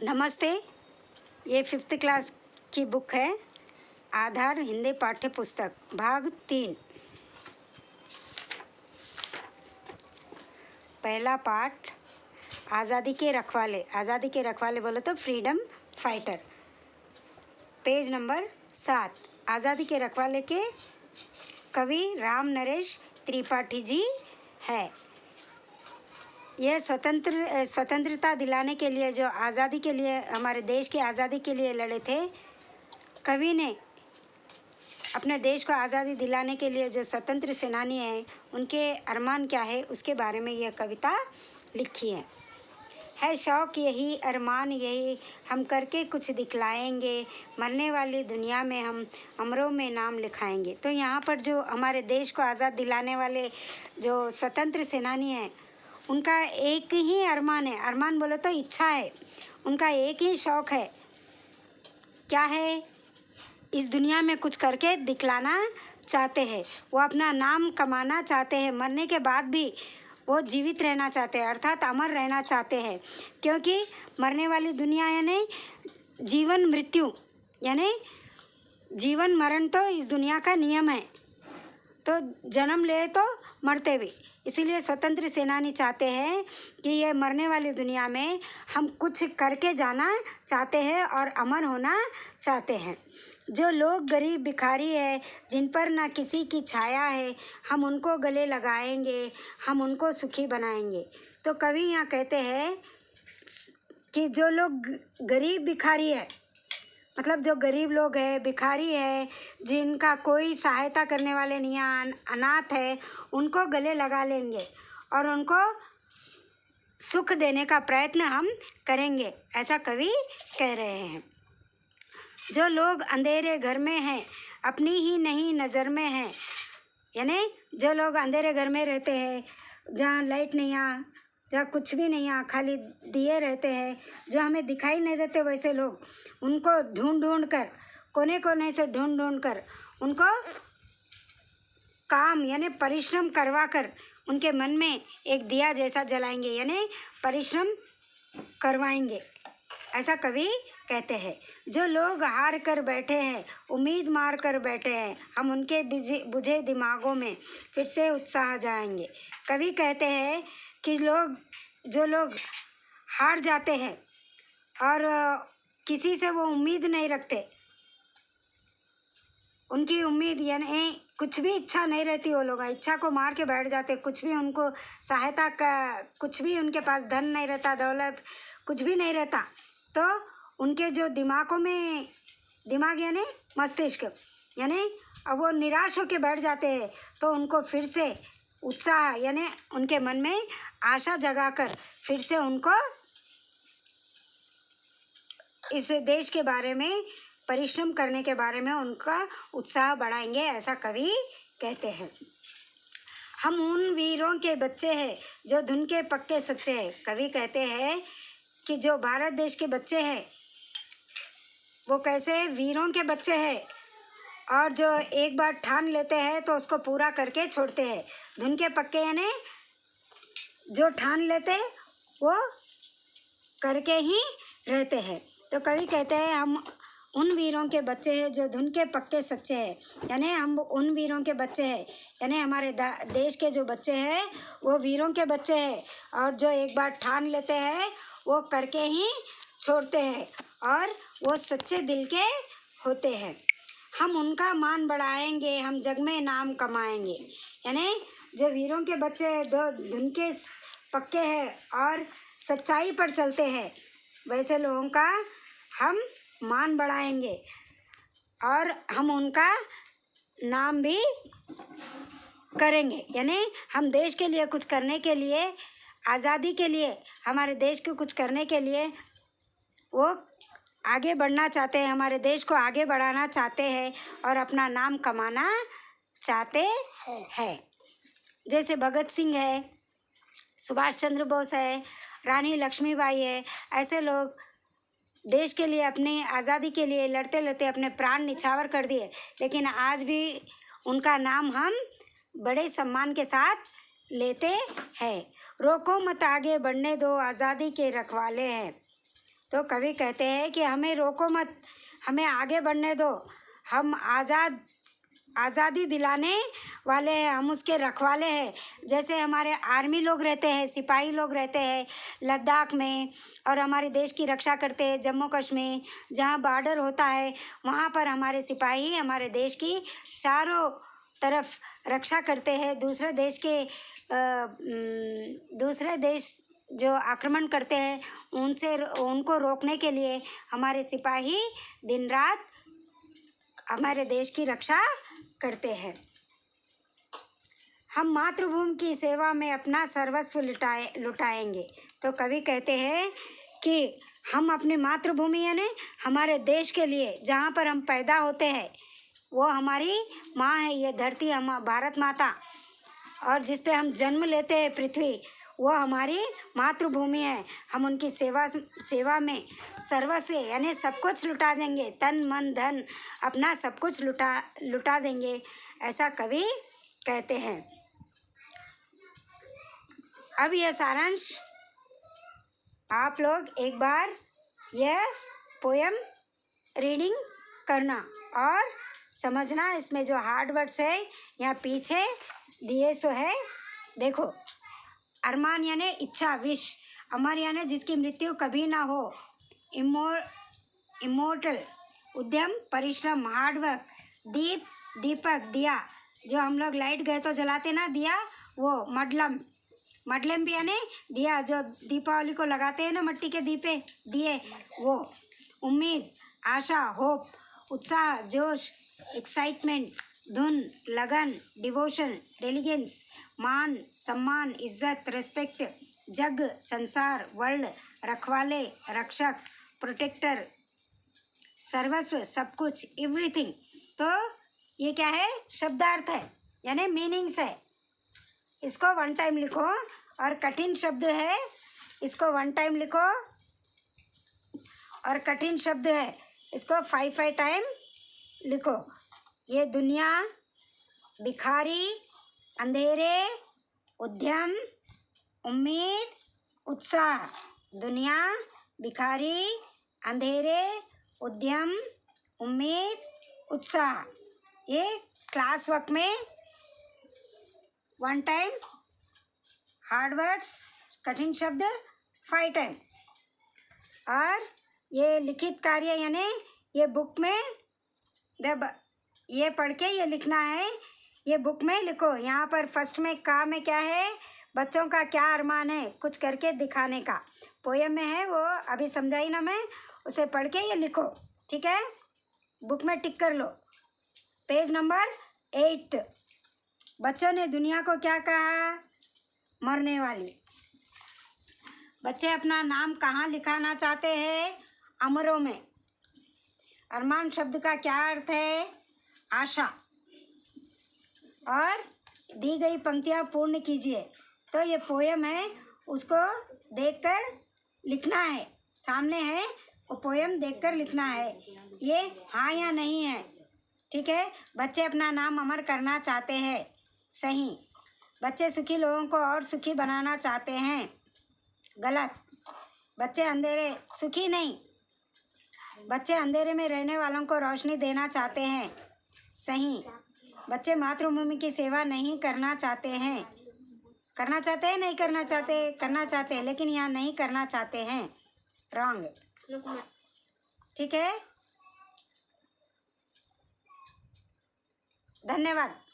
नमस्ते। ये 5th class की बुक है, आधार हिंदी पाठ्य पुस्तक, भाग 3। पहला पाठ, आज़ादी के रखवाले। आज़ादी के रखवाले बोलो तो फ्रीडम फाइटर। Page number 7। आज़ादी के रखवाले के कवि राम नरेश त्रिपाठी जी है। यह स्वतंत्रता दिलाने के लिए, जो आज़ादी के लिए, हमारे देश की आज़ादी के लिए लड़े थे, कवि ने अपने देश को आज़ादी दिलाने के लिए जो स्वतंत्र सेनानी हैं, उनके अरमान क्या है उसके बारे में यह कविता लिखी है शौक़ यही, अरमान यही, हम करके कुछ दिखलाएंगे, मरने वाली दुनिया में हम अमरों में नाम लिखाएंगे। तो यहाँ पर जो हमारे देश को आज़ाद दिलाने वाले जो स्वतंत्र सेनानी हैं, उनका एक ही अरमान है। अरमान बोलो तो इच्छा है। उनका एक ही शौक़ है। क्या है? इस दुनिया में कुछ करके दिखलाना चाहते हैं। वो अपना नाम कमाना चाहते हैं। मरने के बाद भी वो जीवित रहना चाहते हैं, अर्थात अमर रहना चाहते हैं। क्योंकि मरने वाली दुनिया यानी जीवन मृत्यु, यानी जीवन मरण तो इस दुनिया का नियम है। तो जन्म ले तो मरते भी। इसीलिए स्वतंत्र सेनानी चाहते हैं कि ये मरने वाली दुनिया में हम कुछ करके जाना चाहते हैं और अमर होना चाहते हैं। जो लोग गरीब भिखारी है, जिन पर ना किसी की छाया है, हम उनको गले लगाएंगे, हम उनको सुखी बनाएंगे। तो कवि यहाँ कहते हैं कि जो लोग गरीब भिखारी है, मतलब जो गरीब लोग है, भिखारी है, जिनका कोई सहायता करने वाले नहीं है, अनाथ है, उनको गले लगा लेंगे और उनको सुख देने का प्रयत्न हम करेंगे, ऐसा कवि कह रहे हैं। जो लोग अंधेरे घर में हैं, अपनी ही नहीं नज़र में हैं, यानी जो लोग अंधेरे घर में रहते हैं, जहाँ लाइट नहीं आ, जहाँ कुछ भी नहीं आ, खाली दिए रहते हैं, जो हमें दिखाई नहीं देते, वैसे लोग, उनको ढूंढ कर, कोने कोने से ढूंढ कर उनको काम यानी परिश्रम करवा कर उनके मन में एक दिया जैसा जलाएंगे, यानी परिश्रम करवाएंगे, ऐसा कवि कहते हैं। जो लोग हार कर बैठे हैं, उम्मीद मार कर बैठे हैं, हम उनके बुझे दिमागों में फिर से उत्साह जाएंगे। कवि कहते हैं कि जो लोग हार जाते हैं और किसी से वो उम्मीद नहीं रखते, उनकी उम्मीद यानी कुछ भी इच्छा नहीं रहती, वो लोग इच्छा को मार के बैठ जाते, कुछ भी उनको सहायता का, कुछ भी उनके पास धन नहीं रहता, दौलत कुछ भी नहीं रहता, तो उनके जो दिमागों में, दिमाग यानी मस्तिष्क, यानी अब वो निराश होकर बैठ जाते हैं। तो उनको फिर से उत्साह यानी उनके मन में आशा जगाकर फिर से उनको इस देश के बारे में, परिश्रम करने के बारे में उनका उत्साह बढ़ाएंगे, ऐसा कवि कहते हैं। हम उन वीरों के बच्चे हैं जो धुन के पक्के सच्चे हैं। कवि कहते हैं कि जो भारत देश के बच्चे हैं वो कैसे वीरों के बच्चे हैं, और जो एक बार ठान लेते हैं तो उसको पूरा करके छोड़ते हैं। धुन के पक्के यानी जो ठान लेते वो करके ही रहते हैं। तो कवि कहते हैं हम उन वीरों के बच्चे हैं जो धुन के पक्के सच्चे हैं, यानी हम उन वीरों के बच्चे हैं, यानी हमारे देश के जो बच्चे हैं वो वीरों के बच्चे हैं, और जो एक बार ठान लेते हैं वो करके ही छोड़ते हैं और वो सच्चे दिल के होते हैं। हम उनका मान बढ़ाएंगे, हम जग में नाम कमाएंगे, यानी जो वीरों के बच्चे धुन के पक्के हैं और सच्चाई पर चलते हैं, वैसे लोगों का हम मान बढ़ाएंगे और हम उनका नाम भी करेंगे, यानी हम देश के लिए कुछ करने के लिए, आज़ादी के लिए, हमारे देश को कुछ करने के लिए वो आगे बढ़ना चाहते हैं, हमारे देश को आगे बढ़ाना चाहते हैं और अपना नाम कमाना चाहते हैं। जैसे भगत सिंह है, सुभाष चंद्र बोस है, रानी लक्ष्मीबाई है, ऐसे लोग देश के लिए, अपनी आज़ादी के लिए लड़ते लड़ते अपने प्राण निछावर कर दिए, लेकिन आज भी उनका नाम हम बड़े सम्मान के साथ लेते हैं। रोको मत आगे बढ़ने दो, आज़ादी के रखवाले हैं। तो कवि कहते हैं कि हमें रोको मत, हमें आगे बढ़ने दो, हम आज़ादी दिलाने वाले हैं, हम उसके रखवाले हैं। जैसे हमारे आर्मी लोग रहते हैं, सिपाही लोग रहते हैं लद्दाख में, और हमारे देश की रक्षा करते हैं जम्मू कश्मीर, जहाँ बॉर्डर होता है वहाँ पर हमारे सिपाही हमारे देश की चारों तरफ रक्षा करते हैं। दूसरे देश जो आक्रमण करते हैं उनको रोकने के लिए हमारे सिपाही दिन रात हमारे देश की रक्षा करते हैं। हम मातृभूमि की सेवा में अपना सर्वस्व लुटाएंगे। तो कवि कहते हैं कि हम अपनी मातृभूमि यानी हमारे देश के लिए, जहाँ पर हम पैदा होते हैं, वो हमारी माँ है, ये धरती हम भारत माता, और जिस पे हम जन्म लेते हैं पृथ्वी, वो हमारी मातृभूमि है। हम उनकी सेवा में सर्वस्व यानी सब कुछ लुटा देंगे, तन मन धन अपना सब कुछ लुटा देंगे, ऐसा कवि कहते हैं। अब यह सारांश आप लोग एक बार यह पोयम रीडिंग करना और समझना। इसमें जो हार्ड वर्ड्स है यहाँ पीछे दिए सो है, देखो। अरमान यानी इच्छा, विश। अमर यानी जिसकी मृत्यु कभी ना हो। इमोर्टल, उद्यम, परिश्रम, हार्डवर्क। दीप, दीपक, दिया, जो हम लोग लाइट गए तो जलाते ना दिया, वो। मडलम भी यानी दिया, जो दीपावली को लगाते हैं ना मट्टी के दिए, वो। उम्मीद, आशा, होप। उत्साह, जोश, एक्साइटमेंट। धुन, लगन, डिवोशन, डिलिजेंस। मान, सम्मान, इज्जत, रेस्पेक्ट। जग, संसार, वर्ल्ड। रखवाले, रक्षक, प्रोटेक्टर, सर्वस्व, सब कुछ, एवरीथिंग। तो ये क्या है? शब्दार्थ है यानी मीनिंग्स है। इसको वन टाइम लिखो, और कठिन शब्द है इसको वन टाइम लिखो, और कठिन शब्द है इसको 5 टाइम लिखो। ये दुनिया, भिखारी, अंधेरे, उद्यम, उम्मीद, उत्साह। दुनिया, भिखारी, अंधेरे, उद्यम, उम्मीद, उत्साह। ये क्लास वर्क में वन टाइम, हार्ड वर्ड्स, कठिन शब्द 5 टाइम। और ये लिखित कार्य यानी ये बुक में ये पढ़ के ये लिखना है, ये बुक में लिखो। यहाँ पर फर्स्ट में का में क्या है? बच्चों का क्या अरमान है, कुछ करके दिखाने का। पोयम में है वो, अभी समझाई ना मैं, उसे पढ़ के ये लिखो, ठीक है? बुक में टिक कर लो। Page number 8। बच्चों ने दुनिया को क्या कहा? मरने वाली। बच्चे अपना नाम कहाँ लिखाना चाहते हैं? अमरों में। अरमान शब्द का क्या अर्थ है? आशा। और दी गई पंक्तियाँ पूर्ण कीजिए। तो ये पोयम है, उसको देखकर लिखना है। सामने है वो पोयम, देखकर लिखना है। ये हाँ या नहीं है, ठीक है? बच्चे अपना नाम अमर करना चाहते हैं, सही। बच्चे सुखी लोगों को और सुखी बनाना चाहते हैं, गलत। बच्चे सुखी नहीं, बच्चे अंधेरे में रहने वालों को रोशनी देना चाहते हैं, सही। बच्चे मातृभूमि की सेवा नहीं करना चाहते हैं। करना चाहते हैं, नहीं करना चाहते? करना चाहते हैं, लेकिन यहाँ नहीं करना चाहते हैं, रॉन्ग, ठीक है? धन्यवाद।